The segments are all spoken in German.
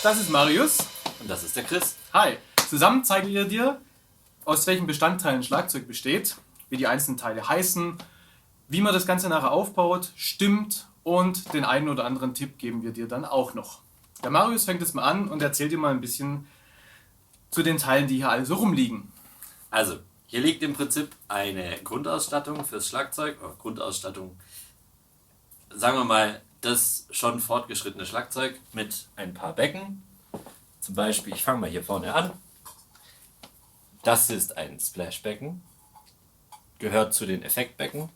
Das ist Marius. Und das ist der Chris. Hi. Zusammen zeigen wir dir, aus welchen Bestandteilen ein Schlagzeug besteht, wie die einzelnen Teile heißen, wie man das Ganze nachher aufbaut, stimmt und den einen oder anderen Tipp geben wir dir dann auch noch. Der Marius fängt jetzt mal an und erzählt dir mal ein bisschen zu den Teilen, die hier alle so rumliegen. Also, hier liegt im Prinzip eine Grundausstattung fürs Schlagzeug, oder Grundausstattung, sagen wir mal, das schon fortgeschrittene Schlagzeug mit ein paar Becken. Zum Beispiel, ich fange mal hier vorne an. Das ist ein Splashbecken, gehört zu den Effektbecken.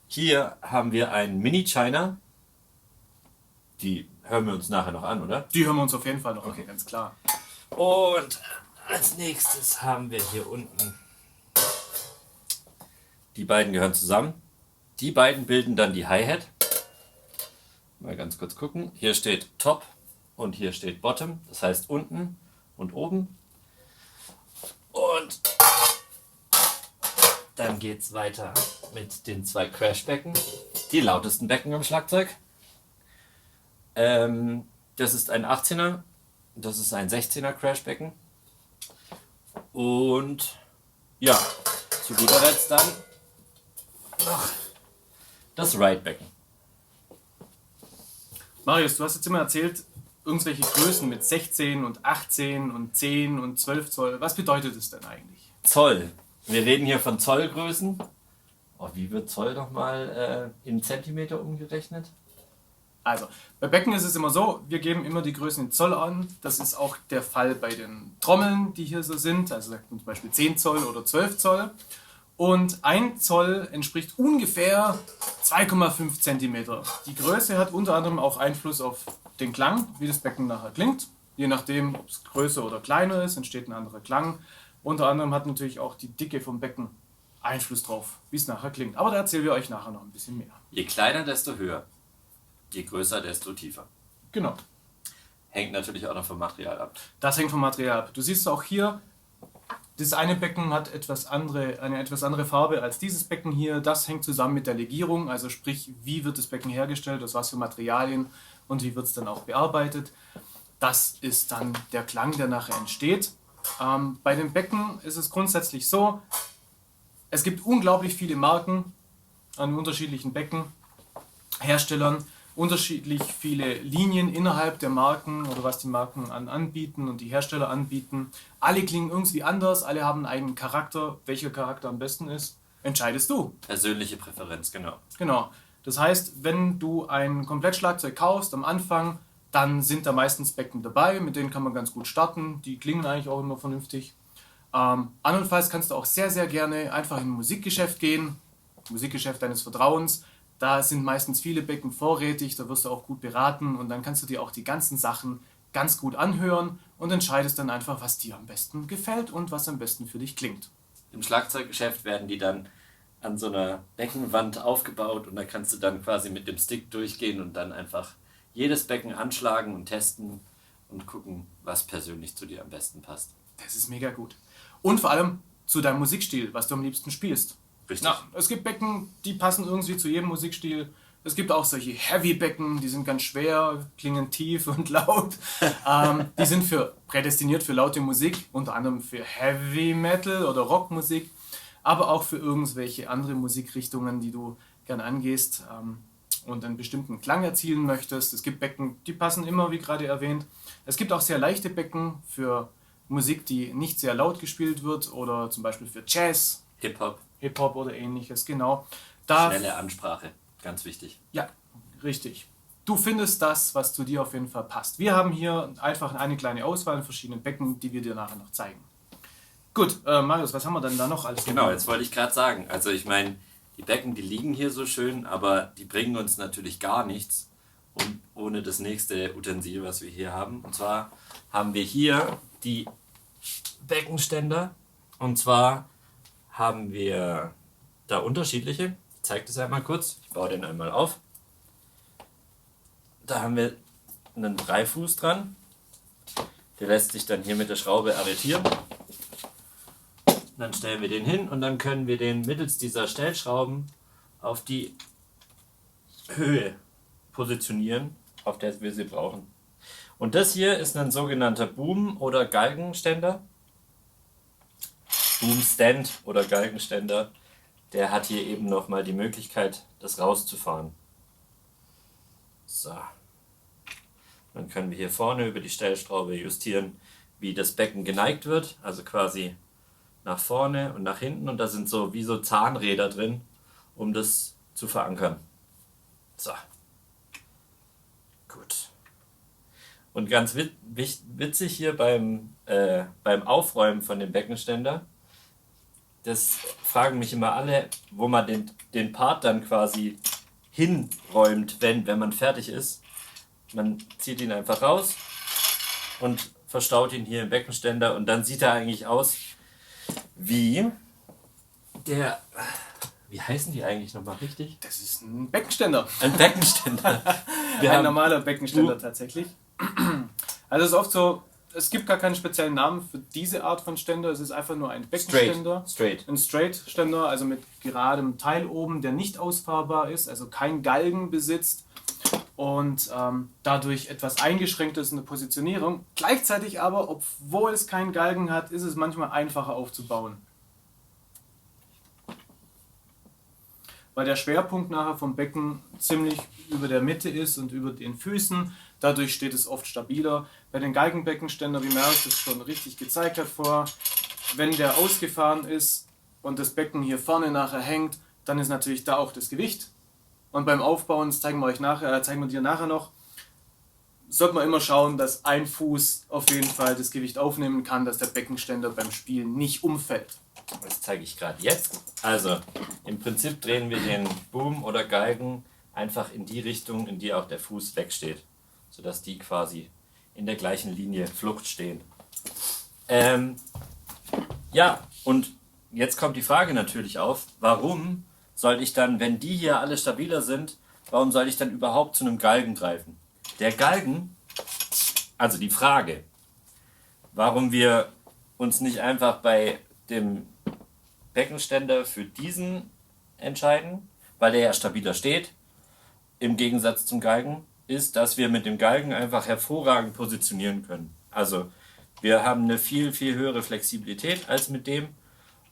Hier haben wir einen Mini-China. Die hören wir uns nachher noch an, oder? Die hören wir uns auf jeden Fall noch an, ganz klar. Und als nächstes haben wir hier unten, die beiden gehören zusammen. Die beiden bilden dann die Hi-Hat. Mal ganz kurz gucken. Hier steht Top und hier steht Bottom. Das heißt unten und oben. Und dann geht es weiter mit den zwei Crashbecken. Die lautesten Becken am Schlagzeug. Das ist ein 18er. Das ist ein 16er Crashbecken. Und ja, zu guter Letzt dann noch das Ridebecken. Marius, du hast jetzt immer erzählt, irgendwelche Größen mit 16 und 18 und 10 und 12 Zoll. Was bedeutet das denn eigentlich? Zoll. Wir reden hier von Zollgrößen. Oh, wie wird Zoll nochmal in Zentimeter umgerechnet? Also, bei Becken ist es immer so, wir geben immer die Größen in Zoll an. Das ist auch der Fall bei den Trommeln, die hier so sind. Also sagt man zum Beispiel 10 Zoll oder 12 Zoll. Und 1 Zoll entspricht ungefähr 2,5 Zentimeter. Die Größe hat unter anderem auch Einfluss auf den Klang, wie das Becken nachher klingt. Je nachdem, ob es größer oder kleiner ist, entsteht ein anderer Klang. Unter anderem hat natürlich auch die Dicke vom Becken Einfluss drauf, wie es nachher klingt. Aber da erzählen wir euch nachher noch ein bisschen mehr. Je kleiner, desto höher. Je größer, desto tiefer. Genau. Hängt natürlich auch noch vom Material ab. Das hängt vom Material ab. Du siehst auch hier, das eine Becken hat eine etwas andere Farbe als dieses Becken hier. Das hängt zusammen mit der Legierung, also sprich, wie wird das Becken hergestellt, aus was für Materialien und wie wird es dann auch bearbeitet. Das ist dann der Klang, der nachher entsteht. Bei den Becken ist es grundsätzlich so, es gibt unglaublich viele Marken an unterschiedlichen Beckenherstellern, unterschiedlich viele Linien innerhalb der Marken oder was die Marken anbieten und die Hersteller anbieten. Alle klingen irgendwie anders, alle haben einen eigenen Charakter. Welcher Charakter am besten ist, entscheidest du. Persönliche Präferenz, genau. Genau. Das heißt, wenn du ein Komplettschlagzeug kaufst am Anfang, dann sind da meistens Becken dabei, mit denen kann man ganz gut starten. Die klingen eigentlich auch immer vernünftig. Andernfalls kannst du auch sehr, sehr gerne einfach in ein Musikgeschäft gehen, Musikgeschäft deines Vertrauens. Da sind meistens viele Becken vorrätig, da wirst du auch gut beraten und dann kannst du dir auch die ganzen Sachen ganz gut anhören und entscheidest dann einfach, was dir am besten gefällt und was am besten für dich klingt. Im Schlagzeuggeschäft werden die dann an so einer Beckenwand aufgebaut und da kannst du dann quasi mit dem Stick durchgehen und dann einfach jedes Becken anschlagen und testen und gucken, was persönlich zu dir am besten passt. Das ist mega gut. Und vor allem zu deinem Musikstil, was du am liebsten spielst. Richtig. Na, es gibt Becken, die passen irgendwie zu jedem Musikstil. Es gibt auch solche Heavy-Becken, die sind ganz schwer, klingen tief und laut. Die sind prädestiniert für laute Musik, unter anderem für Heavy Metal oder Rockmusik, aber auch für irgendwelche andere Musikrichtungen, die du gern angehst und einen bestimmten Klang erzielen möchtest. Es gibt Becken, die passen immer, wie gerade erwähnt. Es gibt auch sehr leichte Becken für Musik, die nicht sehr laut gespielt wird oder zum Beispiel für Jazz, Hip-Hop oder ähnliches, genau. Schnelle Ansprache, ganz wichtig. Ja, richtig. Du findest das, was zu dir auf jeden Fall passt. Wir haben hier einfach eine kleine Auswahl an verschiedenen Becken, die wir dir nachher noch zeigen. Gut, Marius, was haben wir denn da noch alles? Genau, jetzt wollte ich gerade sagen, also ich meine, die Becken, die liegen hier so schön, aber die bringen uns natürlich gar nichts und ohne das nächste Utensil, was wir hier haben. Und zwar haben wir hier die Beckenständer und zwar haben wir da unterschiedliche. Ich zeige das einmal kurz. Ich baue den einmal auf. Da haben wir einen Dreifuß dran. Der lässt sich dann hier mit der Schraube arretieren. Dann stellen wir den hin und dann können wir den mittels dieser Stellschrauben auf die Höhe positionieren, auf der wir sie brauchen. Und das hier ist ein sogenannter Boom- oder Galgenständer. Boomstand oder Galgenständer. Der hat hier eben nochmal die Möglichkeit, das rauszufahren. So. Dann können wir hier vorne über die Stellschraube justieren, wie das Becken geneigt wird. Also quasi nach vorne und nach hinten. Und da sind so wie so Zahnräder drin, um das zu verankern. So. Gut. Und ganz witzig hier beim Aufräumen von dem Beckenständer, das fragen mich immer alle, wo man den Part dann quasi hinräumt, wenn man fertig ist. Man zieht ihn einfach raus und verstaut ihn hier im Beckenständer und dann sieht er eigentlich aus wie wie heißen die eigentlich nochmal richtig? Das ist ein Beckenständer. Ein Beckenständer. Ein normaler Beckenständer tatsächlich. Also es ist oft so, es gibt gar keinen speziellen Namen für diese Art von Ständer. Es ist einfach nur ein Beckenständer. Straight. Ein Straight-Ständer, also mit geradem Teil oben, der nicht ausfahrbar ist, also kein Galgen besitzt und dadurch etwas eingeschränkt ist in der Positionierung. Gleichzeitig aber, obwohl es keinen Galgen hat, ist es manchmal einfacher aufzubauen. Weil der Schwerpunkt nachher vom Becken ziemlich über der Mitte ist und über den Füßen. Dadurch steht es oft stabiler. Bei den Galgenbeckenständer, wie Marius das schon richtig gezeigt hat vorher, wenn der ausgefahren ist und das Becken hier vorne nachher hängt, dann ist natürlich da auch das Gewicht. Und beim Aufbauen, das zeigen wir dir nachher noch, sollte man immer schauen, dass ein Fuß auf jeden Fall das Gewicht aufnehmen kann, dass der Beckenständer beim Spielen nicht umfällt. Das zeige ich gerade jetzt. Also, im Prinzip drehen wir den Boom oder Galgen einfach in die Richtung, in die auch der Fuß wegsteht, sodass die quasi in der gleichen Linie Flucht stehen. Ja, und jetzt kommt die Frage natürlich auf, warum soll ich dann, wenn die hier alle stabiler sind, warum soll ich dann überhaupt zu einem Galgen greifen? Der Galgen, also die Frage, warum wir uns nicht einfach bei dem Beckenständer für diesen entscheiden, weil der ja stabiler steht, im Gegensatz zum Galgen, ist, dass wir mit dem Galgen einfach hervorragend positionieren können. Also wir haben eine viel, viel höhere Flexibilität als mit dem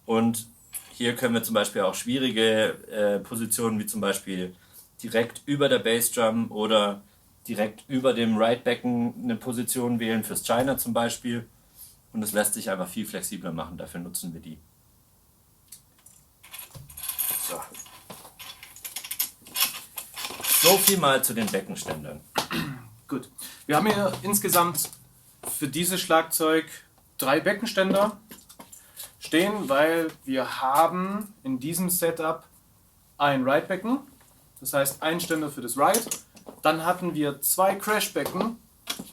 und hier können wir zum Beispiel auch schwierige Positionen wie zum Beispiel direkt über der Bassdrum oder direkt über dem Right-Becken eine Position wählen, fürs China zum Beispiel. Und es lässt sich einfach viel flexibler machen, dafür nutzen wir die. So. So viel mal zu den Beckenständern. Gut. Wir haben hier insgesamt für dieses Schlagzeug 3 Beckenständer stehen, weil wir haben in diesem Setup ein Ride-Becken, das heißt ein Ständer für das Ride. Dann hatten wir 2 Crash-Becken,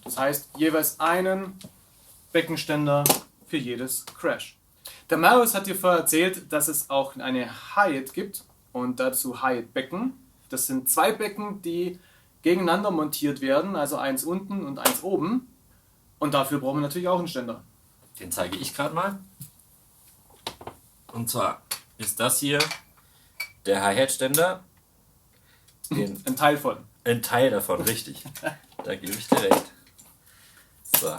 das heißt jeweils einen Beckenständer für jedes Crash. Der Marius hat dir vorher erzählt, dass es auch eine Hi-Hat gibt und dazu Hi-Hat-Becken. Das sind 2 Becken, die gegeneinander montiert werden, also eins unten und eins oben. Und dafür brauchen wir natürlich auch einen Ständer. Den zeige ich gerade mal. Und zwar ist das hier der Hi-Hat-Ständer. Ein Teil von. Ein Teil davon, richtig. Da gebe ich dir recht. So.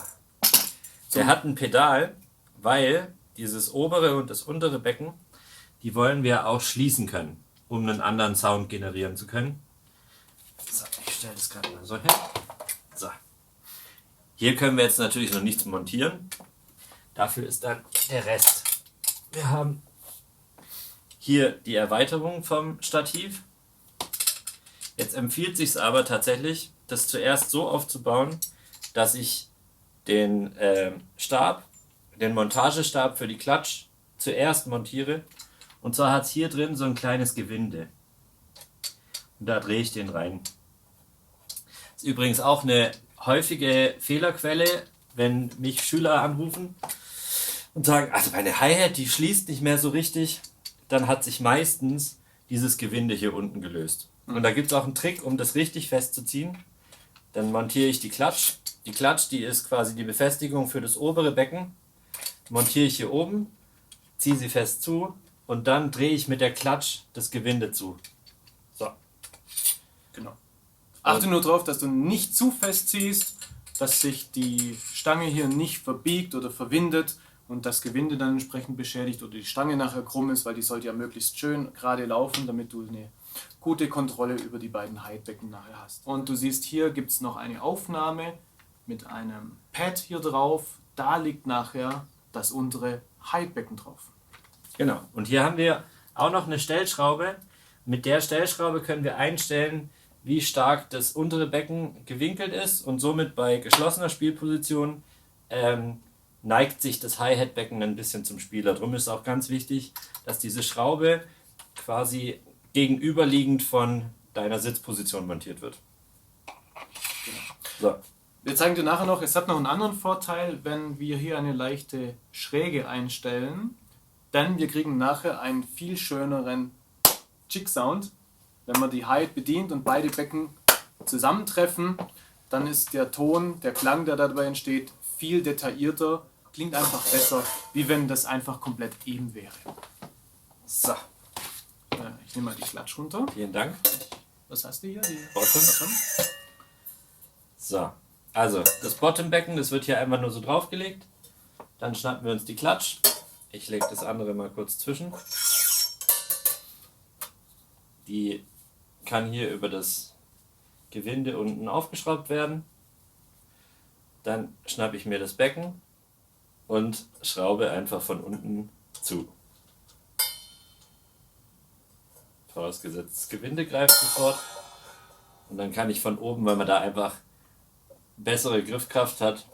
Der hat ein Pedal, weil dieses obere und das untere Becken, die wollen wir auch schließen können, um einen anderen Sound generieren zu können. So, ich stelle das gerade mal so hin. So. Hier können wir jetzt natürlich noch nichts montieren. Dafür ist dann der Rest. Wir haben hier die Erweiterung vom Stativ. Jetzt empfiehlt sich aber tatsächlich, das zuerst so aufzubauen, dass ich den den Montagestab für die Klatsch zuerst montiere. Und zwar hat es hier drin so ein kleines Gewinde. Und da drehe ich den rein. Ist übrigens auch eine häufige Fehlerquelle, wenn mich Schüler anrufen und sagen, also meine Hi-Hat, die schließt nicht mehr so richtig. Dann hat sich meistens dieses Gewinde hier unten gelöst. Und da gibt es auch einen Trick, um das richtig festzuziehen. Dann montiere ich die Klatsch. Die Klatsch, die ist quasi die Befestigung für das obere Becken. Montiere ich hier oben, ziehe sie fest zu und dann drehe ich mit der Klatsch das Gewinde zu. So. Genau. Achte nur darauf, dass du nicht zu fest ziehst, dass sich die Stange hier nicht verbiegt oder verwindet und das Gewinde dann entsprechend beschädigt oder die Stange nachher krumm ist, weil die sollte ja möglichst schön gerade laufen, damit du eine gute Kontrolle über die beiden Hightbecken nachher hast. Und du siehst, hier gibt es noch eine Aufnahme mit einem Pad hier drauf. Da liegt nachher das untere Hightbecken drauf. Genau. Und hier haben wir auch noch eine Stellschraube. Mit der Stellschraube können wir einstellen, wie stark das untere Becken gewinkelt ist und somit bei geschlossener Spielposition neigt sich das Hi-Hat-Becken ein bisschen zum Spieler. Darum ist es auch ganz wichtig, dass diese Schraube quasi gegenüberliegend von deiner Sitzposition montiert wird. So. Wir zeigen dir nachher noch, es hat noch einen anderen Vorteil, wenn wir hier eine leichte Schräge einstellen, denn wir kriegen nachher einen viel schöneren Chick-Sound. Wenn man die Hi-Hat bedient und beide Becken zusammentreffen, dann ist der Ton, der Klang, der dabei entsteht, viel detaillierter, klingt einfach besser, wie wenn das einfach komplett eben wäre. So. Ich nehme mal die Klatsch runter. Vielen Dank. Was hast du hier? Die Bottom. So. Also, das Bottom-Becken, das wird hier einfach nur so draufgelegt. Dann schnappen wir uns die Klatsch. Ich lege das andere mal kurz zwischen. Die kann hier über das Gewinde unten aufgeschraubt werden. Dann schnappe ich mir das Becken und schraube einfach von unten zu. Vorausgesetzt, das Gewinde greift sofort. Und dann kann ich von oben, weil man da einfach bessere Griffkraft hat,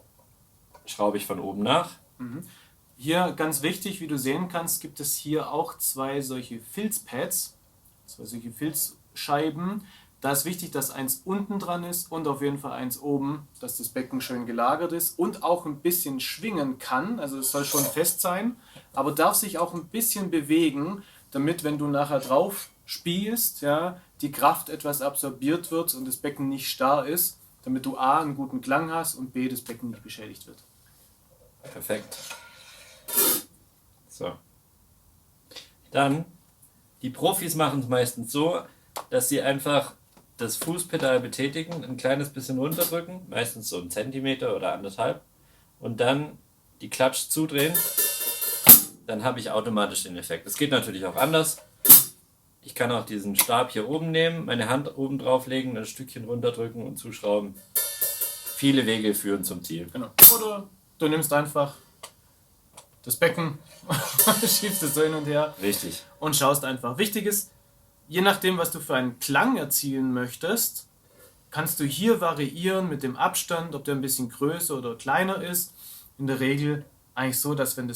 schraube ich von oben nach. Hier ganz wichtig, wie du sehen kannst, gibt es hier auch zwei solche Filzpads, zwei solche Filzscheiben. Da ist wichtig, dass eins unten dran ist und auf jeden Fall eins oben, dass das Becken schön gelagert ist und auch ein bisschen schwingen kann. Also es soll schon fest sein, aber darf sich auch ein bisschen bewegen, damit, wenn du nachher drauf spielst, ja, die Kraft etwas absorbiert wird und das Becken nicht starr ist, damit du A, einen guten Klang hast und B, das Becken nicht beschädigt wird. Perfekt. So. Dann, die Profis machen es meistens so, dass sie einfach das Fußpedal betätigen, ein kleines bisschen runterdrücken, meistens so 1 Zentimeter oder 1,5, und dann die Klatsch zudrehen, dann habe ich automatisch den Effekt. Es geht natürlich auch anders. Ich kann auch diesen Stab hier oben nehmen, meine Hand oben drauf legen, ein Stückchen runterdrücken und zuschrauben. Viele Wege führen zum Ziel. Genau. Oder du nimmst einfach das Becken, schiebst es so hin und her. Richtig. Und schaust einfach. Wichtig ist, je nachdem, was du für einen Klang erzielen möchtest, kannst du hier variieren mit dem Abstand, ob der ein bisschen größer oder kleiner ist. In der Regel eigentlich so, dass wenn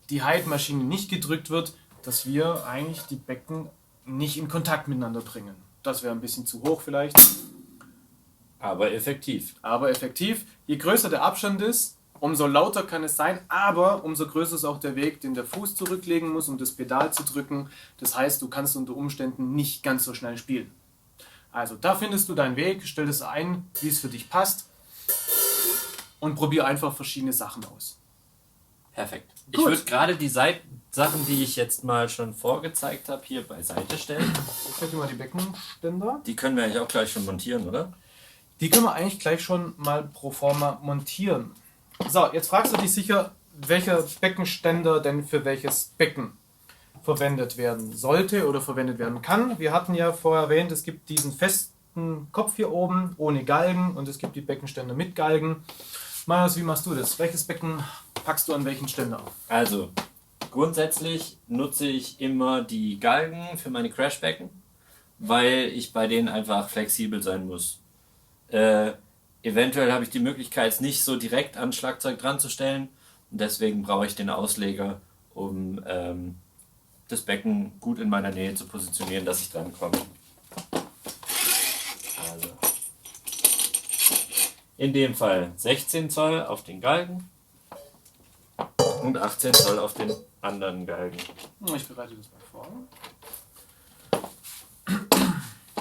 die Hi-Hat-Maschine nicht gedrückt wird, dass wir eigentlich die Becken nicht in Kontakt miteinander bringen. Das wäre ein bisschen zu hoch vielleicht. Aber effektiv. Aber effektiv. Je größer der Abstand ist, umso lauter kann es sein, aber umso größer ist auch der Weg, den der Fuß zurücklegen muss, um das Pedal zu drücken. Das heißt, du kannst unter Umständen nicht ganz so schnell spielen. Also da findest du deinen Weg, stell es ein, wie es für dich passt und probier einfach verschiedene Sachen aus. Perfekt. Gut. Ich würde gerade die Sachen, die ich jetzt mal schon vorgezeigt habe, hier beiseite stellen. Ich zeig dir mal die Beckenständer. Die können wir eigentlich auch gleich schon montieren, oder? Die können wir eigentlich gleich schon mal pro forma montieren. So, jetzt fragst du dich sicher, welcher Beckenständer denn für welches Becken verwendet werden sollte oder verwendet werden kann. Wir hatten ja vorher erwähnt, es gibt diesen festen Kopf hier oben ohne Galgen und es gibt die Beckenständer mit Galgen. Marius, wie machst du das? Welches Becken packst du an welchen Ständer auf? Also, grundsätzlich nutze ich immer die Galgen für meine Crashbecken, weil ich bei denen einfach flexibel sein muss. Eventuell habe ich die Möglichkeit, es nicht so direkt an Schlagzeug dran zu stellen und deswegen brauche ich den Ausleger, um das Becken gut in meiner Nähe zu positionieren, dass ich dran komme. Also. In dem Fall 16 Zoll auf den Galgen und 18 Zoll auf den anderen Galgen. Ich bereite das mal vor.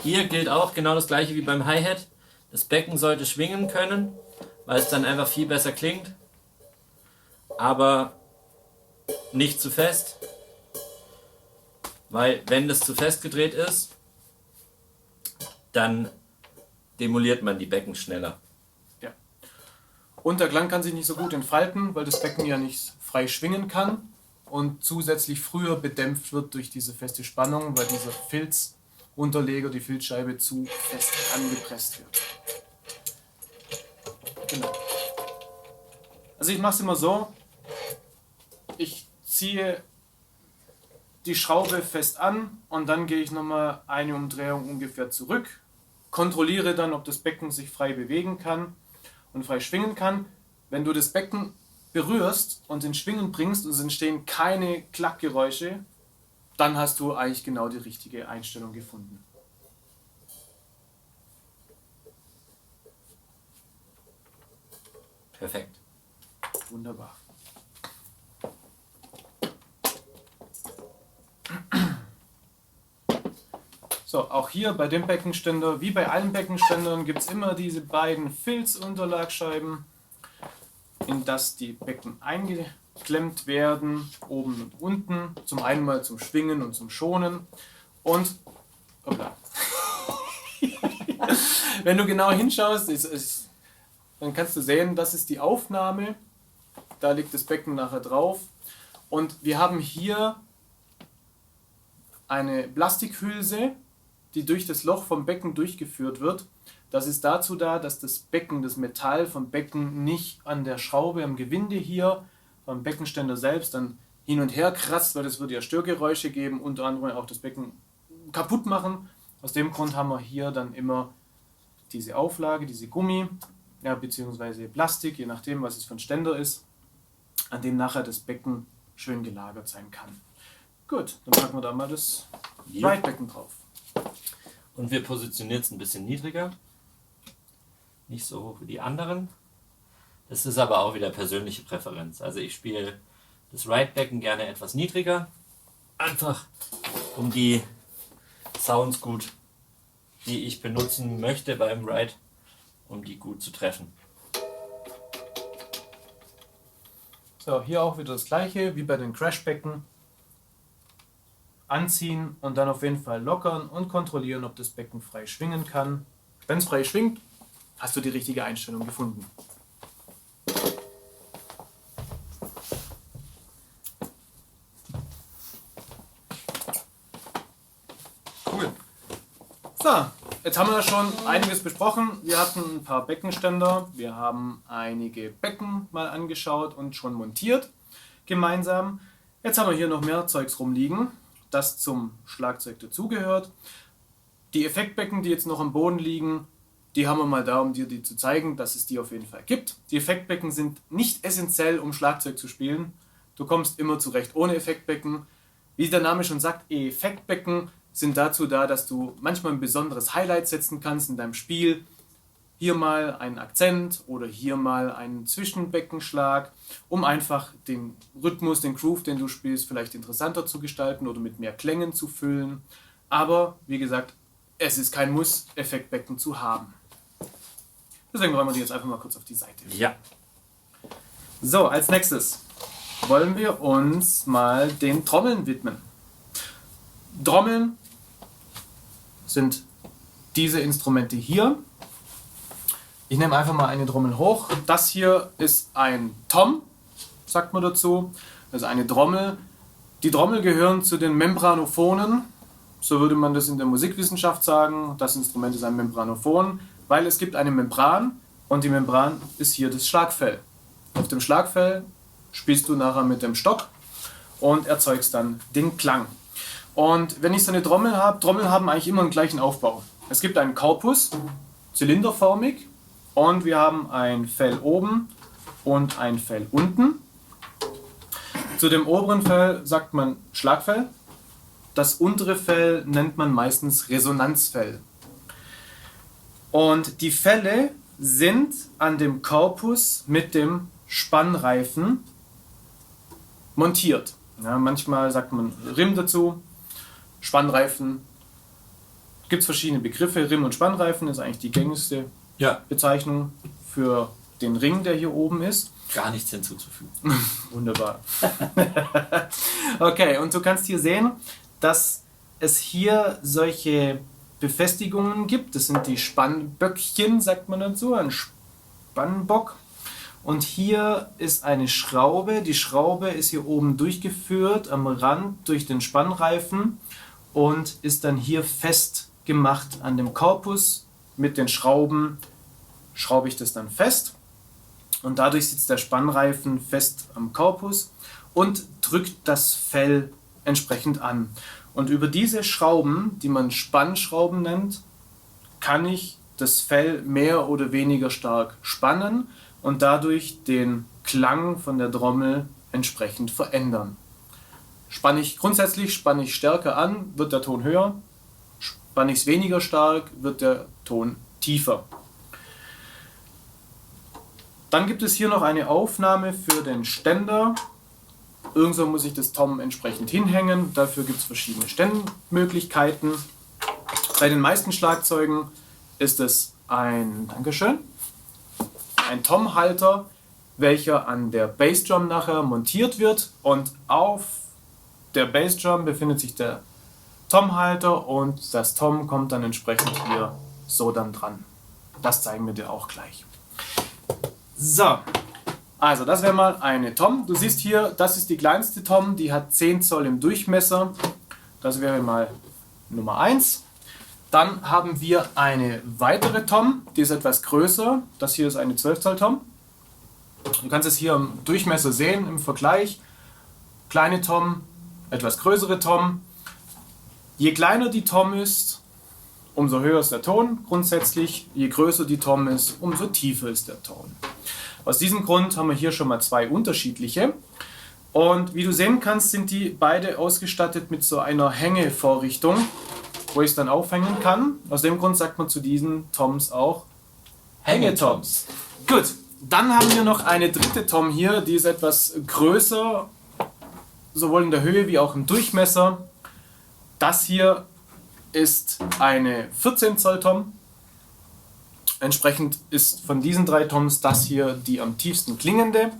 Hier gilt auch genau das gleiche wie beim Hi-Hat. Das Becken sollte schwingen können, weil es dann einfach viel besser klingt, aber nicht zu fest, weil wenn das zu fest gedreht ist, dann demoliert man die Becken schneller. Ja. Und der Klang kann sich nicht so gut entfalten, weil das Becken ja nicht frei schwingen kann und zusätzlich früher bedämpft wird durch diese feste Spannung, weil dieser Filzunterleger, die Filzscheibe zu fest angepresst wird. Genau. Also ich mache es immer so, ich ziehe die Schraube fest an und dann gehe ich nochmal eine Umdrehung ungefähr zurück, kontrolliere dann, ob das Becken sich frei bewegen kann und frei schwingen kann. Wenn du das Becken berührst und in Schwingen bringst und es entstehen keine Klackgeräusche, dann hast du eigentlich genau die richtige Einstellung gefunden. Perfekt. Wunderbar. So, auch hier bei dem Beckenständer, wie bei allen Beckenständern, gibt es immer diese beiden Filzunterlagscheiben, in das die Becken eingeklemmt werden, oben und unten. Zum einen mal zum Schwingen und zum Schonen. Und, hoppla. Wenn du genau hinschaust, dann kannst du sehen, das ist die Aufnahme. Da liegt das Becken nachher drauf. Und wir haben hier eine Plastikhülse, die durch das Loch vom Becken durchgeführt wird. Das ist dazu da, dass das Becken, das Metall vom Becken nicht an der Schraube, am Gewinde hier, beim Beckenständer selbst dann hin und her kratzt, weil das würde ja Störgeräusche geben, unter anderem auch das Becken kaputt machen. Aus dem Grund haben wir hier dann immer diese Auflage, diese Gummi, ja, beziehungsweise Plastik, je nachdem, was es für ein Ständer ist, an dem nachher das Becken schön gelagert sein kann. Gut, dann packen wir da mal das Ride-Becken drauf. Und wir positionieren es ein bisschen niedriger. Nicht so hoch wie die anderen. Das ist aber auch wieder persönliche Präferenz. Also ich spiele das Ride-Becken gerne etwas niedriger. Einfach um die Sounds gut, die ich benutzen möchte beim Ride, um die gut zu treffen. So, hier auch wieder das gleiche wie bei den Crashbecken. Anziehen und dann auf jeden Fall lockern und kontrollieren, ob das Becken frei schwingen kann. Wenn es frei schwingt, hast du die richtige Einstellung gefunden. Cool. So, jetzt haben wir schon einiges besprochen. Wir hatten ein paar Beckenständer, wir haben einige Becken mal angeschaut und schon montiert gemeinsam. Jetzt haben wir hier noch mehr Zeugs rumliegen, das zum Schlagzeug dazugehört. Die Effektbecken, die jetzt noch am Boden liegen, die haben wir mal da, um dir die zu zeigen, dass es die auf jeden Fall gibt. Die Effektbecken sind nicht essentiell, um Schlagzeug zu spielen. Du kommst immer zurecht ohne Effektbecken. Wie der Name schon sagt, Effektbecken sind dazu da, dass du manchmal ein besonderes Highlight setzen kannst in deinem Spiel. Hier mal einen Akzent oder hier mal einen Zwischenbeckenschlag, um einfach den Rhythmus, den Groove, den du spielst, vielleicht interessanter zu gestalten oder mit mehr Klängen zu füllen. Aber wie gesagt, es ist kein Muss, Effektbecken zu haben. Deswegen räumen wir die jetzt einfach mal kurz auf die Seite. Ja. So, als nächstes wollen wir uns mal den Trommeln widmen. Trommeln sind diese Instrumente hier. Ich nehme einfach mal eine Trommel hoch. Das hier ist ein Tom, sagt man dazu. Also eine Trommel. Die Trommel gehören zu den Membranophonen. So würde man das in der Musikwissenschaft sagen. Das Instrument ist ein Membranophon, weil es gibt eine Membran und die Membran ist hier das Schlagfell. Auf dem Schlagfell spielst du nachher mit dem Stock und erzeugst dann den Klang. Und wenn ich so eine Trommel habe, Trommeln haben eigentlich immer den gleichen Aufbau. Es gibt einen Korpus, zylinderförmig, und wir haben ein Fell oben und ein Fell unten. Zu dem oberen Fell sagt man Schlagfell. Das untere Fell nennt man meistens Resonanzfell. Und die Felle sind an dem Korpus mit dem Spannreifen montiert. Ja, manchmal sagt man Rim dazu, Spannreifen. Gibt es verschiedene Begriffe. Rim und Spannreifen ist eigentlich die gängigste Bezeichnung für den Ring, der hier oben ist. Gar nichts hinzuzufügen. Wunderbar. Okay, und du kannst hier sehen, dass es hier solche Befestigungen gibt. Das sind die Spannböckchen, sagt man dazu, ein Spannbock. Und hier ist eine Schraube. Die Schraube ist hier oben durchgeführt, am Rand durch den Spannreifen und ist dann hier festgemacht an dem Korpus. Mit den Schrauben schraube ich das dann fest und dadurch sitzt der Spannreifen fest am Korpus und drückt das Fell entsprechend an. Und über diese Schrauben, die man Spannschrauben nennt, kann ich das Fell mehr oder weniger stark spannen und dadurch den Klang von der Trommel entsprechend verändern. Grundsätzlich spanne ich stärker an, wird der Ton höher. Spanne ich es weniger stark, wird der Ton tiefer. Dann gibt es hier noch eine Aufnahme für den Ständer. Irgendwo muss ich das Tom entsprechend hinhängen. Dafür gibt es verschiedene Ständmöglichkeiten. Bei den meisten Schlagzeugen ist es ein Tom-Halter, welcher an der Bassdrum nachher montiert wird. Und auf der Bassdrum befindet sich der Tom-Halter und das Tom kommt dann entsprechend hier so dann dran. Das zeigen wir dir auch gleich. So, also das wäre mal eine Tom. Du siehst hier, das ist die kleinste Tom, die hat 10 Zoll im Durchmesser. Das wäre mal Nummer 1. Dann haben wir eine weitere Tom, die ist etwas größer. Das hier ist eine 12 Zoll Tom. Du kannst es hier im Durchmesser sehen, im Vergleich. Kleine Tom, etwas größere Tom. Je kleiner die Tom ist, umso höher ist der Ton grundsätzlich. Je größer die Tom ist, umso tiefer ist der Ton. Aus diesem Grund haben wir hier schon mal 2 unterschiedliche. Und wie du sehen kannst, sind die beide ausgestattet mit so einer Hängevorrichtung, wo ich es dann aufhängen kann. Aus dem Grund sagt man zu diesen Toms auch Hängetoms. Gut, dann haben wir noch eine dritte Tom hier, die ist etwas größer, sowohl in der Höhe wie auch im Durchmesser. Das hier ist eine 14 Zoll Tom. Entsprechend ist von diesen 3 Toms das hier die am tiefsten klingende.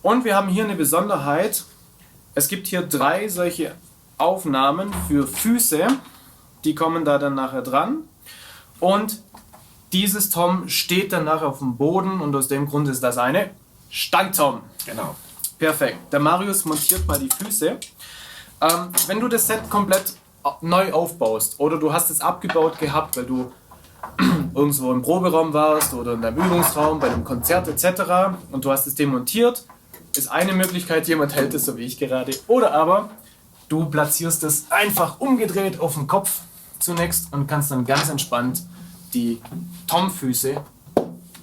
Und wir haben hier eine Besonderheit. Es gibt hier 3 solche Aufnahmen für Füße. Die kommen da dann nachher dran. Und dieses Tom steht dann nachher auf dem Boden und aus dem Grund ist das eine Standtom. Genau. Perfekt. Der Marius montiert mal die Füße. Wenn du das Set komplett neu aufbaust oder du hast es abgebaut gehabt, weil du irgendwo im Proberaum warst oder in deinem Übungsraum, bei einem Konzert etc. und du hast es demontiert, ist eine Möglichkeit, jemand hält es so wie ich gerade. Oder aber du platzierst es einfach umgedreht auf den Kopf zunächst und kannst dann ganz entspannt die Tom-Füße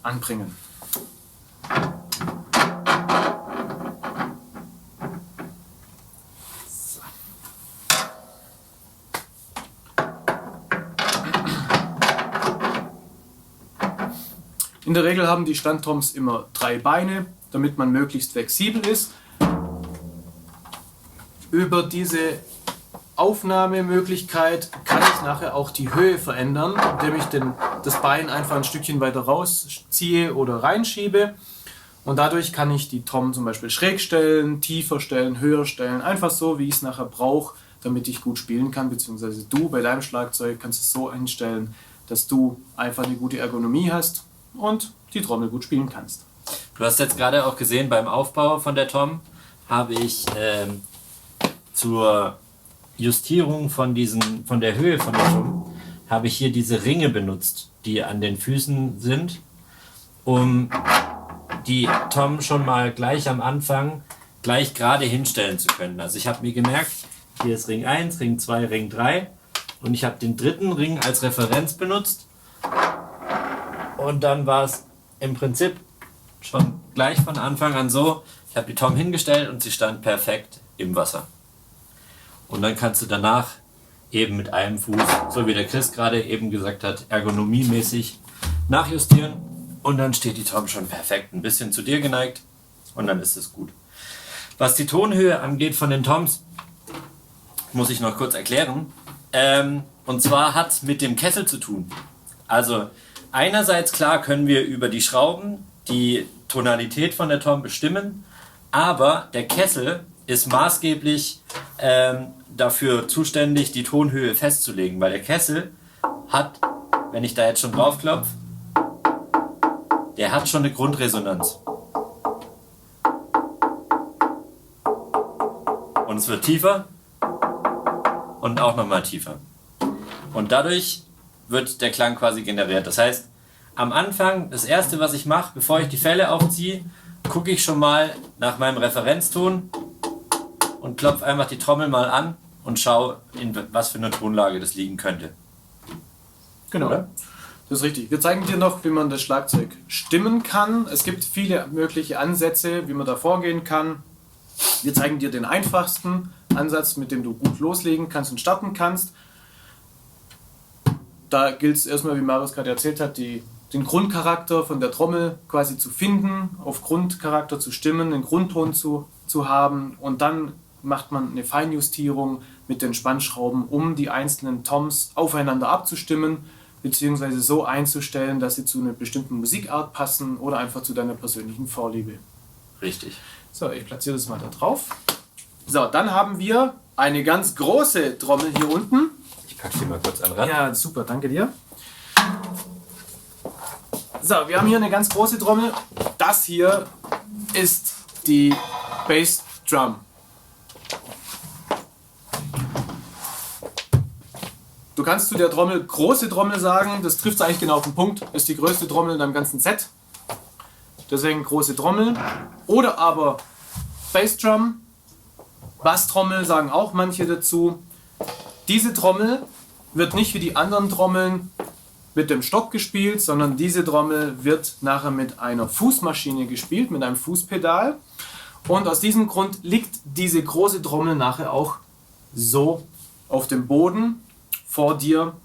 anbringen. In der Regel haben die Standtoms immer 3 Beine, damit man möglichst flexibel ist. Über diese Aufnahmemöglichkeit kann ich nachher auch die Höhe verändern, indem ich das Bein einfach ein Stückchen weiter rausziehe oder reinschiebe. Und dadurch kann ich die Tom zum Beispiel schräg stellen, tiefer stellen, höher stellen, einfach so, wie ich es nachher brauche, damit ich gut spielen kann, beziehungsweise du bei deinem Schlagzeug kannst es so einstellen, dass du einfach eine gute Ergonomie hast und die Trommel gut spielen kannst. Du hast jetzt gerade auch gesehen, beim Aufbau von der Tom habe ich zur Justierung von der Höhe von der Tom habe ich hier diese Ringe benutzt, die an den Füßen sind, um die Tom schon mal gleich am Anfang gleich gerade hinstellen zu können. Also ich habe mir gemerkt, hier ist Ring 1, Ring 2, Ring 3 und ich habe den dritten Ring als Referenz benutzt und dann war es im Prinzip schon gleich von Anfang an so, ich habe die Tom hingestellt und sie stand perfekt im Wasser. Und dann kannst du danach eben mit einem Fuß, so wie der Chris gerade eben gesagt hat, ergonomiemäßig nachjustieren und dann steht die Tom schon perfekt, ein bisschen zu dir geneigt und dann ist es gut. Was die Tonhöhe angeht von den Toms, muss ich noch kurz erklären. Und zwar hat es mit dem Kessel zu tun. Also einerseits klar können wir über die Schrauben die Tonalität von der Tom bestimmen, aber der Kessel ist maßgeblich dafür zuständig, die Tonhöhe festzulegen, weil der Kessel hat, wenn ich da jetzt schon drauf klopfe, der hat schon eine Grundresonanz. Und es wird tiefer und auch nochmal tiefer. Und dadurch wird der Klang quasi generiert. Das heißt, am Anfang, das erste, was ich mache, bevor ich die Felle aufziehe, gucke ich schon mal nach meinem Referenzton und klopfe einfach die Trommel mal an und schaue, in was für eine Tonlage das liegen könnte. Genau. Oder? Das ist richtig. Wir zeigen dir noch, wie man das Schlagzeug stimmen kann. Es gibt viele mögliche Ansätze, wie man da vorgehen kann. Wir zeigen dir den einfachsten Ansatz, mit dem du gut loslegen kannst und starten kannst. Da gilt es erstmal, wie Marius gerade erzählt hat, den Grundcharakter von der Trommel quasi zu finden, auf Grundcharakter zu stimmen, einen Grundton zu haben, und dann macht man eine Feinjustierung mit den Spannschrauben, um die einzelnen Toms aufeinander abzustimmen, beziehungsweise so einzustellen, dass sie zu einer bestimmten Musikart passen oder einfach zu deiner persönlichen Vorliebe. Richtig. So, ich platziere das mal da drauf. So, dann haben wir eine ganz große Trommel hier unten. Ich packe die mal kurz an ran. Ja, super, danke dir. So, wir haben hier eine ganz große Trommel. Das hier ist die Bass Drum. Du kannst zu der Trommel große Trommel sagen, das trifft es eigentlich genau auf den Punkt. Ist die größte Trommel in deinem ganzen Set. Deswegen große Trommel. Oder aber Bassdrum, Basstrommel sagen auch manche dazu. Diese Trommel wird nicht wie die anderen Trommeln mit dem Stock gespielt, sondern diese Trommel wird nachher mit einer Fußmaschine gespielt, mit einem Fußpedal. Und aus diesem Grund liegt diese große Trommel nachher auch so auf dem Boden vor dir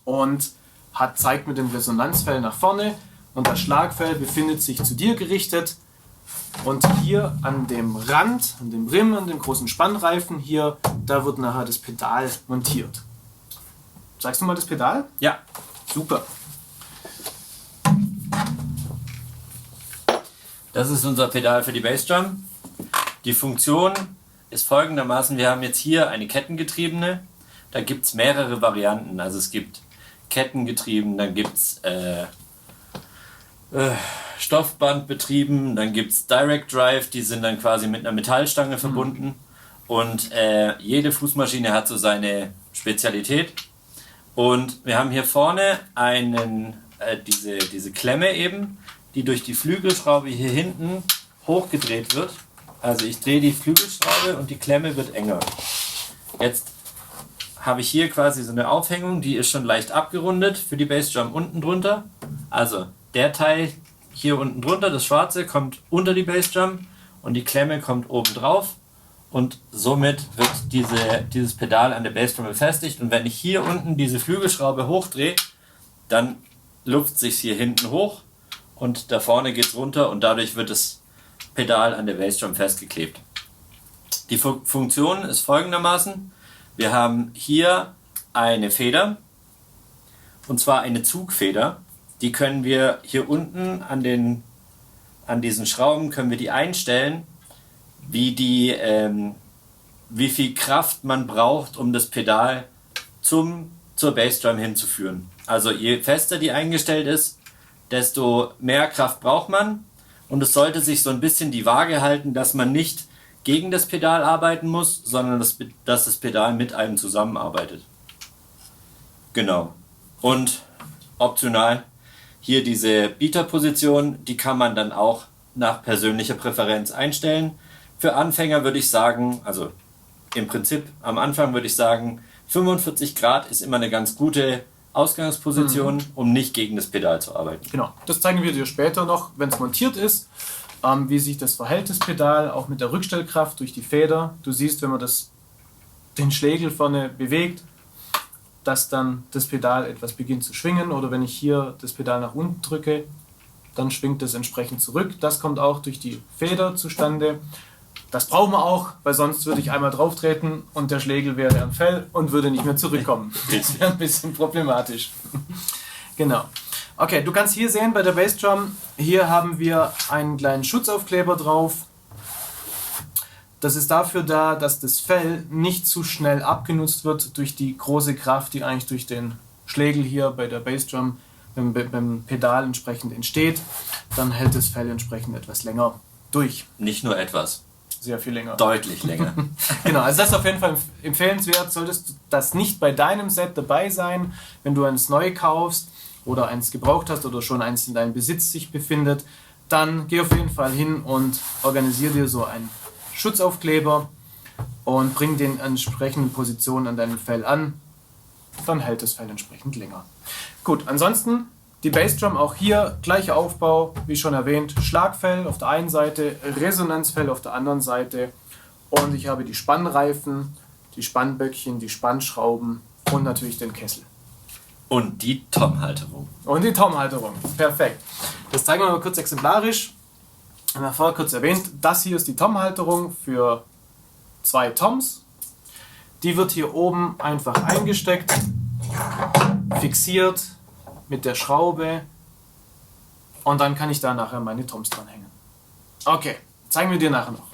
und zeigt mit dem Resonanzfell nach vorne, und das Schlagfell befindet sich zu dir gerichtet, und hier an dem Rand, an dem Rim, an dem großen Spannreifen hier, da wird nachher das Pedal montiert. Zeigst du mal das Pedal? Ja. Super. Das ist unser Pedal für die Bassdrum. Die Funktion ist folgendermaßen: Wir haben jetzt hier eine kettengetriebene. Da gibt es mehrere Varianten. Also es gibt kettengetrieben, dann gibt es Stoffbandbetrieben, dann gibt es Direct Drive, die sind dann quasi mit einer Metallstange verbunden. Und jede Fußmaschine hat so seine Spezialität. Und wir haben hier vorne diese Klemme eben, die durch die Flügelschraube hier hinten hochgedreht wird. Also ich drehe die Flügelschraube und die Klemme wird enger. Jetzt habe ich hier quasi so eine Aufhängung, die ist schon leicht abgerundet für die Bassdrum unten drunter. Also der Teil hier unten drunter, das schwarze, kommt unter die Bassdrum und die Klemme kommt oben drauf. Und somit wird dieses Pedal an der Bassdrum befestigt. Und wenn ich hier unten diese Flügelschraube hochdrehe, dann luft sich hier hinten hoch und da vorne geht es runter, und dadurch wird das Pedal an der Bassdrum festgeklebt. Die Funktion ist folgendermaßen: Wir haben hier eine Feder, und zwar eine Zugfeder. Die können wir hier unten an diesen Schrauben können wir die einstellen, wie viel Kraft man braucht, um das Pedal zur Bassdrum hinzuführen. Also je fester die eingestellt ist, desto mehr Kraft braucht man, und es sollte sich so ein bisschen die Waage halten, dass man nicht gegen das Pedal arbeiten muss, sondern dass das Pedal mit einem zusammenarbeitet. Genau. Und optional hier diese Beater-Position, die kann man dann auch nach persönlicher Präferenz einstellen. Für Anfänger würde ich sagen, also im Prinzip am Anfang würde ich sagen, 45 Grad ist immer eine ganz gute Ausgangsposition, um nicht gegen das Pedal zu arbeiten. Genau, das zeigen wir dir später noch, wenn es montiert ist, wie sich das verhält, das Pedal, auch mit der Rückstellkraft durch die Feder. Du siehst, wenn man den Schlägel vorne bewegt, dass dann das Pedal etwas beginnt zu schwingen, oder wenn ich hier das Pedal nach unten drücke, dann schwingt es entsprechend zurück. Das kommt auch durch die Feder zustande. Das brauchen wir auch, weil sonst würde ich einmal drauf treten und der Schlägel wäre am Fell und würde nicht mehr zurückkommen. Das wäre ein bisschen problematisch. Genau. Okay, du kannst hier sehen bei der Bassdrum, hier haben wir einen kleinen Schutzaufkleber drauf. Das ist dafür da, dass das Fell nicht zu schnell abgenutzt wird durch die große Kraft, die eigentlich durch den Schlägel hier bei der Bassdrum beim Pedal entsprechend entsteht. Dann hält das Fell entsprechend etwas länger durch. Nicht nur etwas. sehr viel länger. Deutlich länger. Genau, also das ist auf jeden Fall empfehlenswert. Solltest du das nicht bei deinem Set dabei sein, wenn du eins neu kaufst oder eins gebraucht hast oder schon eins in deinem Besitz sich befindet, dann geh auf jeden Fall hin und organisiere dir so einen Schutzaufkleber und bring den in entsprechenden Positionen an deinem Fell an. Dann hält das Fell entsprechend länger. Gut, ansonsten die Bassdrum auch hier, gleicher Aufbau, wie schon erwähnt, Schlagfell auf der einen Seite, Resonanzfell auf der anderen Seite und ich habe die Spannreifen, die Spannböckchen, die Spannschrauben und natürlich den Kessel. Und die Tom-Halterung. Und die Tom-Halterung, perfekt. Das zeigen wir mal kurz exemplarisch. Ich habe vorher kurz erwähnt, das hier ist die Tom-Halterung für 2 Toms. Die wird hier oben einfach eingesteckt, fixiert mit der Schraube und dann kann ich da nachher meine Toms dranhängen. Okay, zeigen wir dir nachher noch.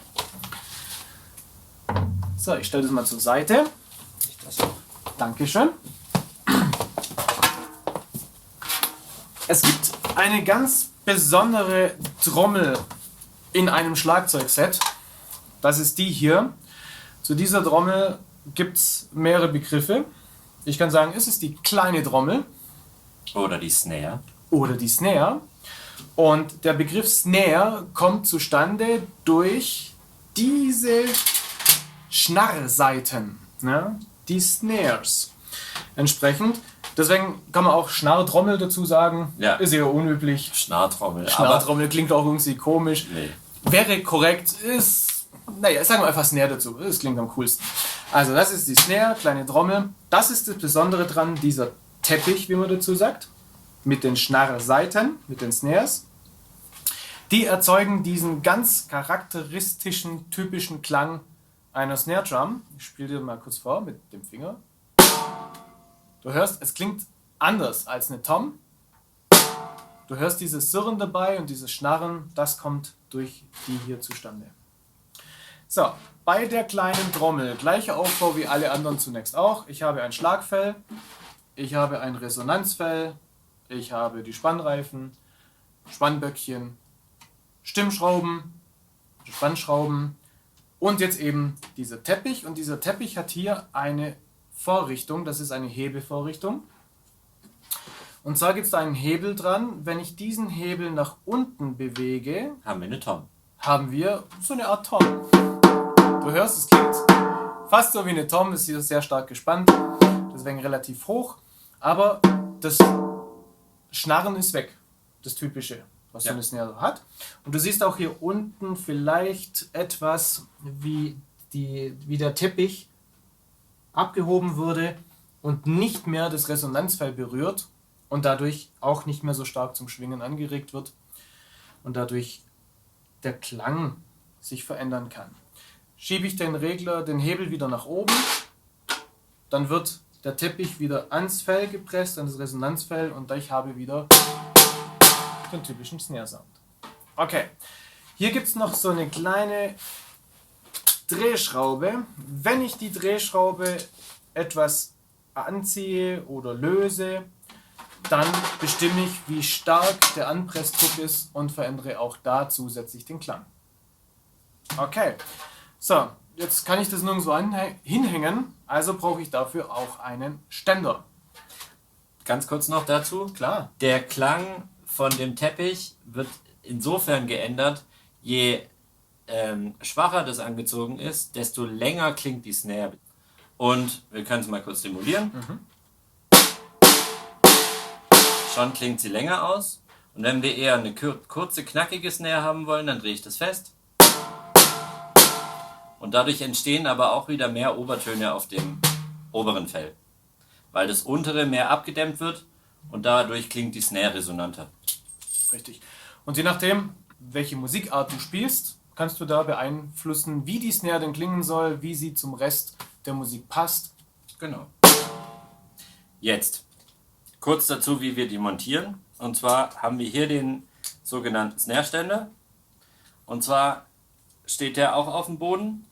So, ich stelle das mal zur Seite. Dankeschön. Es gibt eine ganz besondere Trommel in einem Schlagzeugset. Das ist die hier. Zu dieser Trommel gibt es mehrere Begriffe. Ich kann sagen, es ist die kleine Trommel. Oder die Snare. Oder die Snare. Und der Begriff Snare kommt zustande durch diese Schnarrsaiten. Ne? Die Snares. Entsprechend. Deswegen kann man auch Schnarrtrommel dazu sagen. Ja. Ist eher unüblich. Schnarrtrommel. Schnarrtrommel klingt auch irgendwie komisch. Nee. Wäre korrekt, ist, naja, sagen wir einfach Snare dazu. Das klingt am coolsten. Also das ist die Snare, kleine Trommel. Das ist das Besondere dran, dieser Teppich, wie man dazu sagt, mit den Schnarrsaiten, mit den Snares. Die erzeugen diesen ganz charakteristischen, typischen Klang einer Snare Drum. Ich spiele dir mal kurz vor mit dem Finger. Du hörst, es klingt anders als eine Tom. Du hörst dieses Surren dabei und dieses Schnarren, das kommt durch die hier zustande. So, bei der kleinen Trommel, gleicher Aufbau wie alle anderen zunächst auch. Ich habe ein Schlagfell, ich habe ein Resonanzfell, ich habe die Spannreifen, Spannböckchen, Stimmschrauben, Spannschrauben und jetzt eben dieser Teppich. Und dieser Teppich hat hier eine Vorrichtung, das ist eine Hebelvorrichtung. Und zwar gibt es da einen Hebel dran. Wenn ich diesen Hebel nach unten bewege, Haben wir eine Tom. haben wir so eine Art Tom. Du hörst, es klingt fast so wie eine Tom, ist hier sehr stark gespannt, deswegen relativ hoch. Aber das Schnarren ist weg, das Typische, was so eine Snare hat. Und du siehst auch hier unten vielleicht etwas, wie der Teppich abgehoben wurde und nicht mehr das Resonanzfell berührt und dadurch auch nicht mehr so stark zum Schwingen angeregt wird und dadurch der Klang sich verändern kann. Schiebe ich den Hebel wieder nach oben, dann wird der Teppich wieder ans Fell gepresst, an das Resonanzfell und ich habe wieder den typischen Snare-Sound. Okay, hier gibt es noch so eine kleine Drehschraube. Wenn ich die Drehschraube etwas anziehe oder löse, dann bestimme ich, wie stark der Anpressdruck ist und verändere auch da zusätzlich den Klang. Okay, so, jetzt kann ich das nirgendwo hinhängen, also brauche ich dafür auch einen Ständer. Ganz kurz noch dazu. Klar. Der Klang von dem Teppich wird insofern geändert, je schwacher das angezogen ist, desto länger klingt die Snare. Und wir können es mal kurz simulieren. Schon klingt sie länger aus. Und wenn wir eher eine kurze, knackige Snare haben wollen, dann drehe ich das fest. Und dadurch entstehen aber auch wieder mehr Obertöne auf dem oberen Fell. Weil das untere mehr abgedämmt wird und dadurch klingt die Snare resonanter. Richtig. Und je nachdem, welche Musikart du spielst, kannst du da beeinflussen, wie die Snare denn klingen soll, wie sie zum Rest der Musik passt. Genau. Jetzt kurz dazu, wie wir die montieren. Und zwar haben wir hier den sogenannten Snare-Ständer. Und zwar steht der auch auf dem Boden,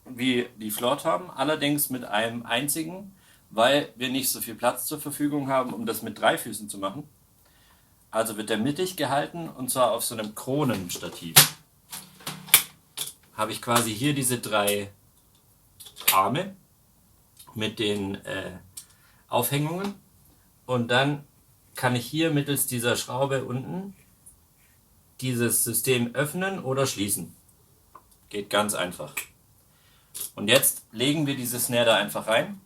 wie die Floor Tom, allerdings mit einem einzigen, weil wir nicht so viel Platz zur Verfügung haben, um das mit 3 Füßen zu machen. Also wird der mittig gehalten und zwar auf so einem Kronenstativ. habe ich quasi hier diese 3 Arme mit den Aufhängungen und dann kann ich hier mittels dieser Schraube unten dieses System öffnen oder schließen. Geht ganz einfach. Und jetzt legen wir diese Snare da einfach rein.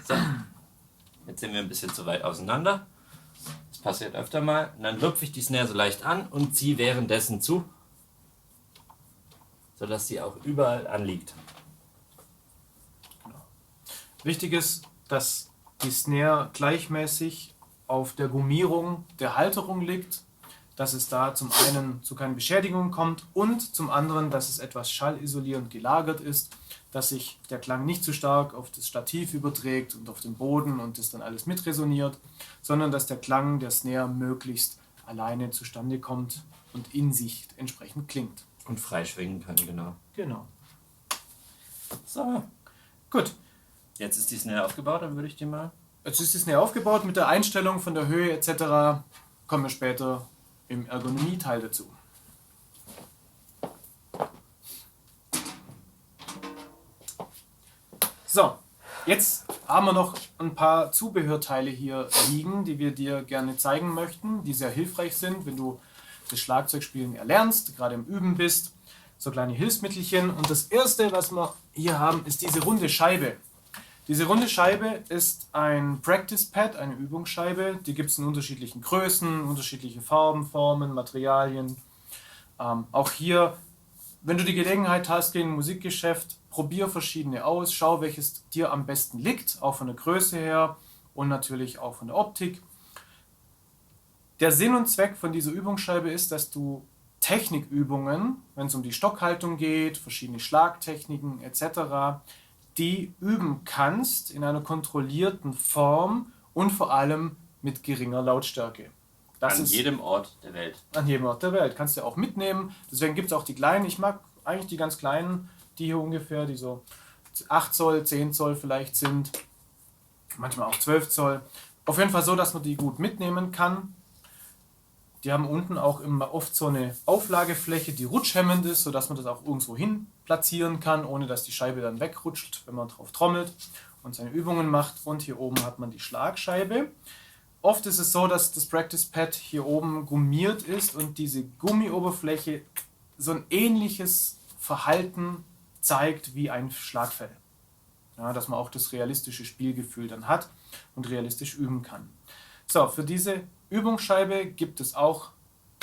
So. Jetzt sind wir ein bisschen zu weit auseinander. Das passiert öfter mal. Und dann lupfe ich die Snare so leicht an und ziehe währenddessen zu, sodass sie auch überall anliegt. Wichtig ist, dass die Snare gleichmäßig auf der Gummierung der Halterung liegt, dass es da zum einen zu keinen Beschädigungen kommt und zum anderen, dass es etwas schallisolierend gelagert ist, dass sich der Klang nicht zu stark auf das Stativ überträgt und auf den Boden und das dann alles mitresoniert, sondern dass der Klang der Snare möglichst alleine zustande kommt und in sich entsprechend klingt. Und frei schwingen kann, genau. Genau. So, Gut. jetzt ist die Snare aufgebaut, dann würde ich die mal... Jetzt ist die Snare aufgebaut mit der Einstellung von der Höhe etc. Kommen wir später im Ergonomie-Teil dazu. So, jetzt haben wir noch ein paar Zubehörteile hier liegen, die wir dir gerne zeigen möchten, die sehr hilfreich sind, wenn du das Schlagzeugspielen erlernst, gerade im Üben bist. So kleine Hilfsmittelchen. Und das erste, was wir hier haben, ist diese runde Scheibe. Diese runde Scheibe ist ein Practice Pad, eine Übungsscheibe. Die gibt es in unterschiedlichen Größen, unterschiedliche Farben, Formen, Materialien. Auch hier, wenn du die Gelegenheit hast, geh in ein Musikgeschäft, probier verschiedene aus, schau, welches dir am besten liegt, auch von der Größe her und natürlich auch von der Optik. Der Sinn und Zweck von dieser Übungsscheibe ist, dass du Technikübungen, wenn es um die Stockhaltung geht, verschiedene Schlagtechniken etc., die üben kannst in einer kontrollierten Form und vor allem mit geringer Lautstärke. An jedem Ort der Welt. An jedem Ort der Welt. Kannst du auch mitnehmen. Deswegen gibt es auch die kleinen. Ich mag eigentlich die ganz kleinen, die hier ungefähr, die so 8 Zoll, 10 Zoll vielleicht sind. Manchmal auch 12 Zoll. Auf jeden Fall so, dass man die gut mitnehmen kann. Die haben unten auch immer oft so eine Auflagefläche, die rutschhemmend ist, sodass man das auch irgendwo hin platzieren kann, ohne dass die Scheibe dann wegrutscht, wenn man drauf trommelt und seine Übungen macht. Und hier oben hat man die Schlagscheibe. Oft ist es so, dass das Practice Pad hier oben gummiert ist und diese Gummioberfläche so ein ähnliches Verhalten zeigt wie ein Schlagfell. Ja, dass man auch das realistische Spielgefühl dann hat und realistisch üben kann. So, für diese Übungsscheibe gibt es auch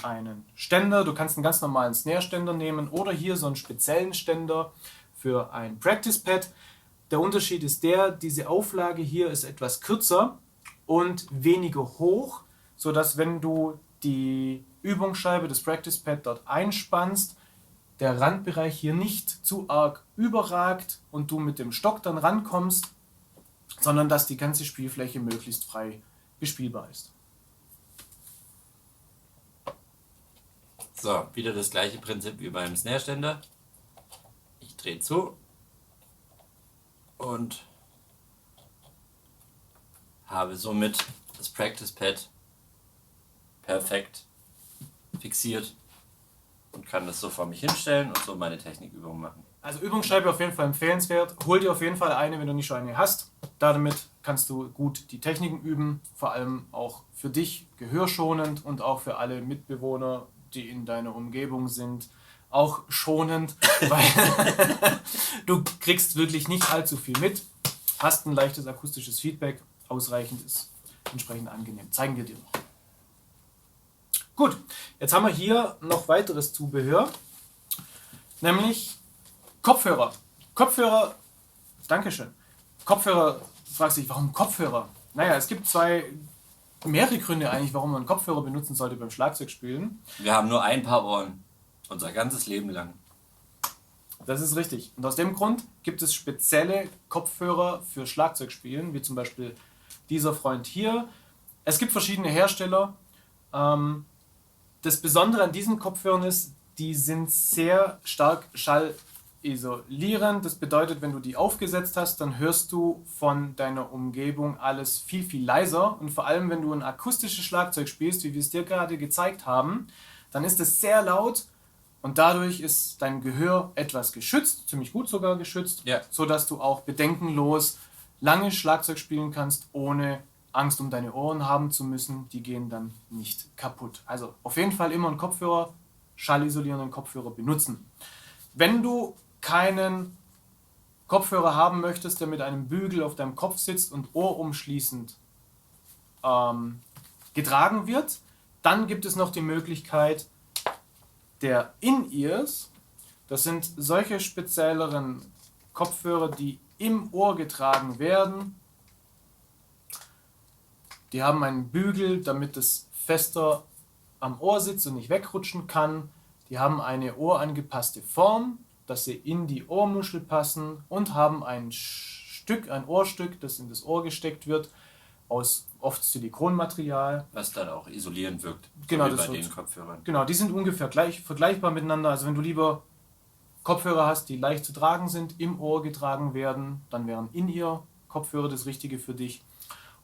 einen Ständer. Du kannst einen ganz normalen Snare-Ständer nehmen oder hier so einen speziellen Ständer für ein Practice Pad. Der Unterschied ist diese Auflage hier ist etwas kürzer und weniger hoch, sodass wenn du die Übungsscheibe, das Practice Pad dort einspannst, der Randbereich hier nicht zu arg überragt und du mit dem Stock dann rankommst, sondern dass die ganze Spielfläche möglichst frei bespielbar ist. So, wieder das gleiche Prinzip wie beim Snare-Ständer. Ich drehe zu und habe somit das Practice Pad perfekt fixiert und kann das so vor mich hinstellen und so meine Technikübungen machen. Also Übungsscheibe auf jeden Fall empfehlenswert. Hol dir auf jeden Fall eine, wenn du nicht schon eine hast. Damit kannst du gut die Techniken üben, vor allem auch für dich gehörschonend und auch für alle Mitbewohner, die in deiner Umgebung sind, auch schonend, weil du kriegst wirklich nicht allzu viel mit, hast ein leichtes akustisches Feedback, ausreichend ist entsprechend angenehm. Zeigen wir dir noch. Gut, jetzt haben wir hier noch weiteres Zubehör, nämlich Kopfhörer. Kopfhörer, Dankeschön. Kopfhörer, fragst du dich, warum Kopfhörer? Naja, es gibt mehrere Gründe eigentlich, warum man Kopfhörer benutzen sollte beim Schlagzeugspielen. Wir haben nur ein Paar Ohren, unser ganzes Leben lang. Das ist richtig. Und aus dem Grund gibt es spezielle Kopfhörer für Schlagzeugspielen, wie zum Beispiel dieser Freund hier. Es gibt verschiedene Hersteller. Das Besondere an diesen Kopfhörern ist, die sind sehr stark schallisolierend. Das bedeutet, wenn du die aufgesetzt hast, dann hörst du von deiner Umgebung alles viel, viel leiser. Und vor allem, wenn du ein akustisches Schlagzeug spielst, wie wir es dir gerade gezeigt haben, dann ist es sehr laut Und dadurch ist dein Gehör etwas geschützt, ziemlich gut sogar geschützt, Ja. sodass du auch bedenkenlos lange Schlagzeug spielen kannst, ohne Angst um deine Ohren haben zu müssen. Die gehen dann nicht kaputt. Also auf jeden Fall immer einen Kopfhörer, schallisolierenden Kopfhörer benutzen. Wenn du keinen Kopfhörer haben möchtest, der mit einem Bügel auf deinem Kopf sitzt und ohrumschließend getragen wird, dann gibt es noch die Möglichkeit der In-Ears. Das sind solche spezielleren Kopfhörer, die im Ohr getragen werden. Die haben einen Bügel, damit es fester am Ohr sitzt und nicht wegrutschen kann. Die haben eine ohrangepasste Form, dass sie in die Ohrmuschel passen, und haben ein Ohrstück, das in das Ohr gesteckt wird, aus oft Silikonmaterial. Was dann auch isolierend wirkt. Genau, so wie das bei wird- den Kopfhörern. Genau, die sind ungefähr vergleichbar miteinander. Also wenn du lieber Kopfhörer hast, die leicht zu tragen sind, im Ohr getragen werden, dann wären In-Ear-Kopfhörer das Richtige für dich.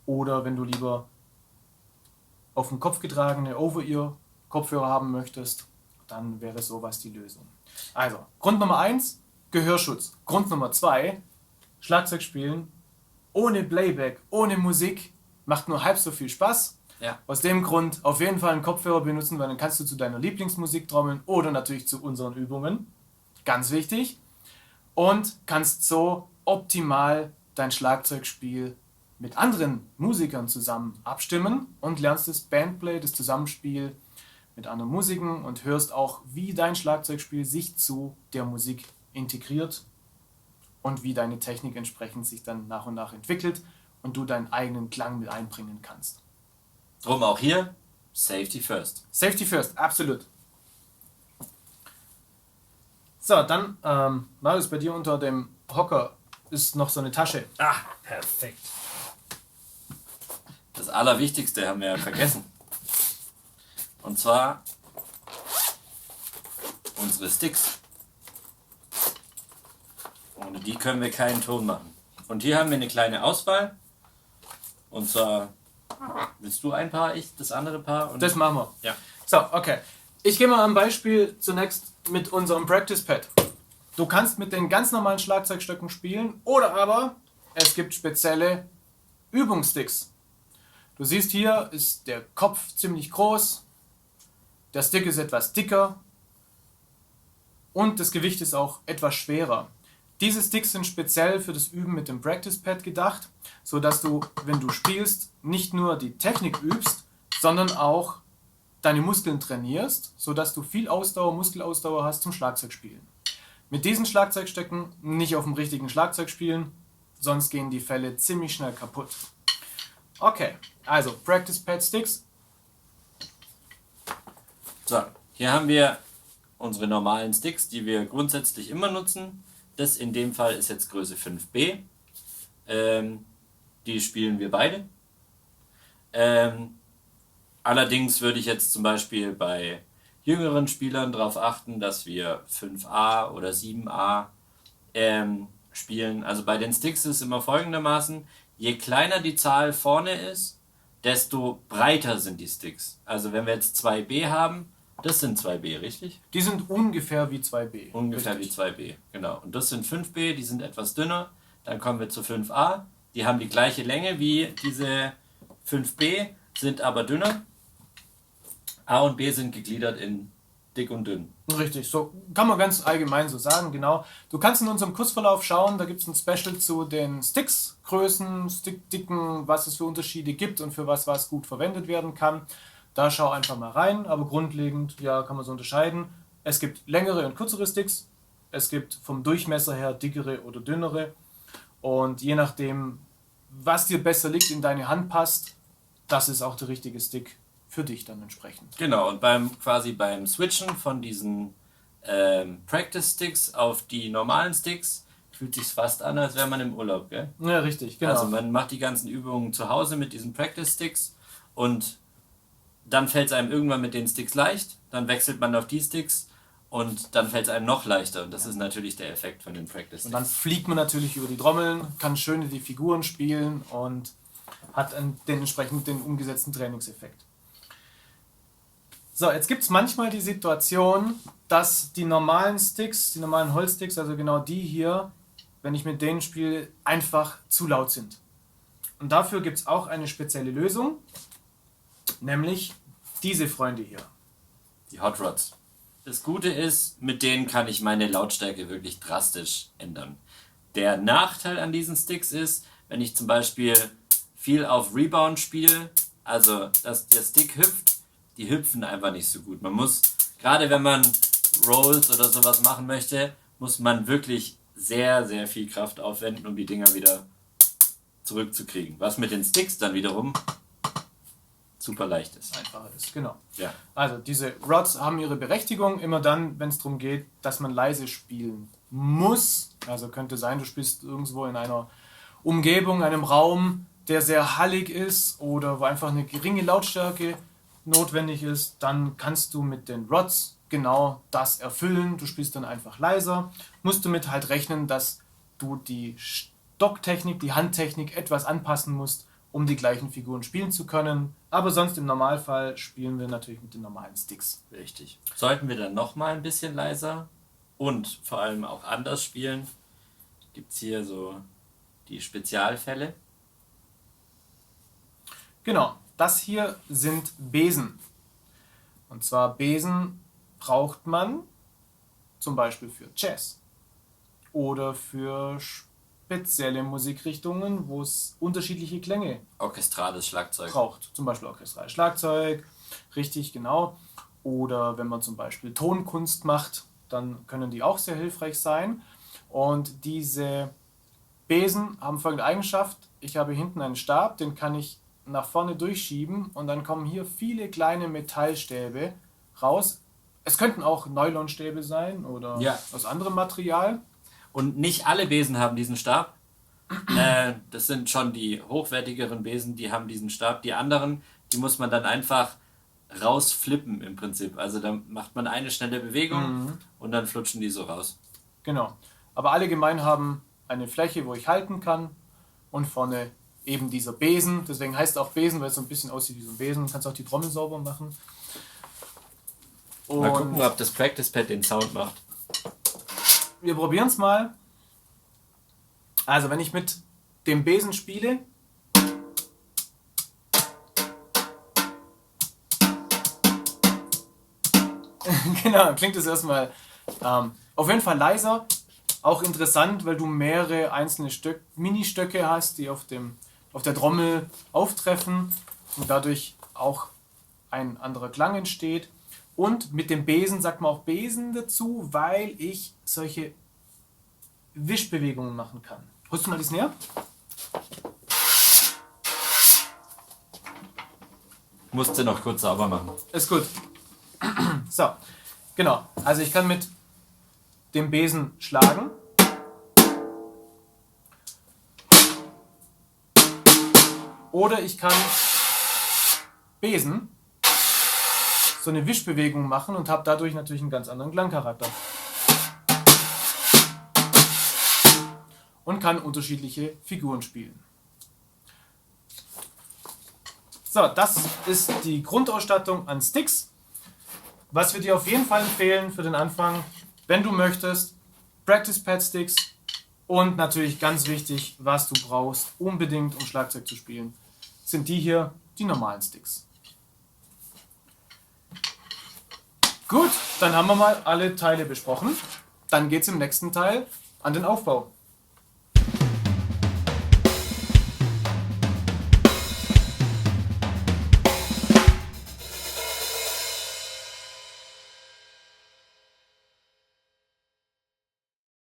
Oder wenn du lieber auf dem Kopf getragene Over-Ear-Kopfhörer haben möchtest, dann wäre sowas die Lösung. Also, Grund Nummer 1, Gehörschutz. Grund Nummer 2, Schlagzeug spielen ohne Playback, ohne Musik, macht nur halb so viel Spaß. Ja. Aus dem Grund auf jeden Fall einen Kopfhörer benutzen, weil dann kannst du zu deiner Lieblingsmusik trommeln oder natürlich zu unseren Übungen. Ganz wichtig. Und kannst so optimal dein Schlagzeugspiel mit anderen Musikern zusammen abstimmen und lernst das Bandplay, das Zusammenspiel mit anderen Musiken und hörst auch, wie dein Schlagzeugspiel sich zu der Musik integriert und wie deine Technik entsprechend sich dann nach und nach entwickelt und du deinen eigenen Klang mit einbringen kannst. Drum auch hier, Safety first. Safety first, absolut. So, dann, Marius, bei dir unter dem Hocker ist noch so eine Tasche. Ah, perfekt. Das Allerwichtigste haben wir ja vergessen. Und zwar unsere Sticks. Ohne die können wir keinen Ton machen. Und hier haben wir eine kleine Auswahl. Und zwar, willst du ein Paar, ich das andere Paar? Und Das machen wir. ja. So, okay. Ich gehe mal am Beispiel zunächst mit unserem Practice Pad. Du kannst mit den ganz normalen Schlagzeugstöcken spielen oder aber es gibt spezielle Übungssticks. Du siehst, hier ist der Kopf ziemlich groß, der Stick ist etwas dicker und das Gewicht ist auch etwas schwerer. Diese Sticks sind speziell für das Üben mit dem Practice Pad gedacht, sodass du, wenn du spielst, nicht nur die Technik übst, sondern auch deine Muskeln trainierst, sodass du viel Ausdauer, Muskelausdauer hast zum Schlagzeugspielen. Mit diesen Schlagzeugstöcken nicht auf dem richtigen Schlagzeug spielen, sonst gehen die Fälle ziemlich schnell kaputt. Okay, also Practice Pad Sticks. So, hier haben wir unsere normalen Sticks, die wir grundsätzlich immer nutzen. Das in dem Fall ist jetzt Größe 5B. Die spielen wir beide. Allerdings würde ich jetzt zum Beispiel bei jüngeren Spielern darauf achten, dass wir 5A oder 7A spielen. Also bei den Sticks ist es immer folgendermaßen: Je kleiner die Zahl vorne ist, desto breiter sind die Sticks. Also wenn wir jetzt 2B haben, das sind 2B, richtig? Die sind ungefähr wie 2B. Ungefähr Richtig. wie 2B, genau. Und das sind 5B, die sind etwas dünner. Dann kommen wir zu 5A. Die haben die gleiche Länge wie diese 5B, sind aber dünner. A und B sind gegliedert in dick und dünn. Richtig, so kann man ganz allgemein so sagen, genau. Du kannst in unserem Kursverlauf schauen, da gibt es ein Special zu den Sticks, Größen, Stickdicken, was es für Unterschiede gibt und für was gut verwendet werden kann. Da schau einfach mal rein, aber grundlegend, ja, kann man so unterscheiden. Es gibt längere und kürzere Sticks, es gibt vom Durchmesser her dickere oder dünnere und je nachdem, was dir besser liegt, in deine Hand passt, das ist auch der richtige Stick für dich dann entsprechend. Genau, und beim Switchen von diesen Practice Sticks auf die normalen Sticks fühlt sich fast an, als wäre man im Urlaub, gell? Ja, richtig, genau. Also man macht die ganzen Übungen zu Hause mit diesen Practice Sticks und dann fällt es einem irgendwann mit den Sticks leicht, dann wechselt man auf die Sticks und dann fällt es einem noch leichter und das ist natürlich der Effekt von den Practice Und dann Sticks. fliegt man natürlich über die Trommeln, kann schön die Figuren spielen und hat den entsprechend den umgesetzten Trainingseffekt. So, jetzt gibt es manchmal die Situation, dass die normalen Sticks, die normalen Holzsticks, also genau die hier, wenn ich mit denen spiele, einfach zu laut sind. Und dafür gibt es auch eine spezielle Lösung, nämlich diese Freunde hier. Die Hot Rods. Das Gute ist, mit denen kann ich meine Lautstärke wirklich drastisch ändern. Der Nachteil an diesen Sticks ist, wenn ich zum Beispiel viel auf Rebound spiele, also dass der Stick hüpft, die hüpfen einfach nicht so gut. Man muss, gerade wenn man Rolls oder sowas machen möchte, muss man wirklich sehr, sehr viel Kraft aufwenden, um die Dinger wieder zurückzukriegen. Was mit den Sticks dann wiederum super leicht ist. Einfacher ist, genau. Ja. Also diese Rods haben ihre Berechtigung, immer dann, wenn es darum geht, dass man leise spielen muss. Also könnte sein, du spielst irgendwo in einer Umgebung, einem Raum, der sehr hallig ist oder wo einfach eine geringe Lautstärke notwendig ist, dann kannst du mit den Rods genau das erfüllen. Du spielst dann einfach leiser. Musst du mit halt rechnen, dass du die Stocktechnik, die Handtechnik etwas anpassen musst, um die gleichen Figuren spielen zu können. Aber sonst im Normalfall spielen wir natürlich mit den normalen Sticks. Richtig. Sollten wir dann nochmal ein bisschen leiser und vor allem auch anders spielen, gibt es hier so die Spezialfälle. Genau, das hier sind Besen. Und zwar Besen braucht man zum Beispiel für Jazz oder für spezielle Musikrichtungen, wo es unterschiedliche Klänge Orchestrales Schlagzeug. braucht. Zum Beispiel orchestrales Schlagzeug, richtig genau. Oder wenn man zum Beispiel Tonkunst macht, dann können die auch sehr hilfreich sein. Und diese Besen haben folgende Eigenschaft. Ich habe hinten einen Stab, den kann ich nach vorne durchschieben und dann kommen hier viele kleine Metallstäbe raus. Es könnten auch Nylonstäbe sein oder aus anderem Material. Und nicht alle Besen haben diesen Stab. Das sind schon die hochwertigeren Besen, die haben diesen Stab. Die anderen, die muss man dann einfach rausflippen im Prinzip. Also dann macht man eine schnelle Bewegung und dann flutschen die so raus. Genau. Aber alle gemein haben eine Fläche, wo ich halten kann und vorne eben dieser Besen. Deswegen heißt es auch Besen, weil es so ein bisschen aussieht wie so ein Besen. Du kannst auch die Trommel sauber machen. Mal gucken, ob das Practice Pad den Sound macht. Wir probieren es mal. Also wenn ich mit dem Besen spiele, genau, klingt es erstmal auf jeden Fall leiser. Auch interessant, weil du mehrere einzelne Ministöcke hast, die auf der Trommel auftreffen und dadurch auch ein anderer Klang entsteht. Und mit dem Besen sagt man auch Besen dazu, weil ich solche Wischbewegungen machen kann. Holst du mal das näher? Musste noch kurz sauber machen. Ist gut. So, genau. Also ich kann mit dem Besen schlagen. Oder ich kann Besen so eine Wischbewegung machen und habe dadurch natürlich einen ganz anderen Klangcharakter. Und kann unterschiedliche Figuren spielen. So, das ist die Grundausstattung an Sticks. Was wir dir auf jeden Fall empfehlen für den Anfang, wenn du möchtest, Practice Pad Sticks und natürlich ganz wichtig, was du brauchst, unbedingt um Schlagzeug zu spielen, sind die hier, die normalen Sticks. Gut, dann haben wir mal alle Teile besprochen. Dann geht es im nächsten Teil an den Aufbau.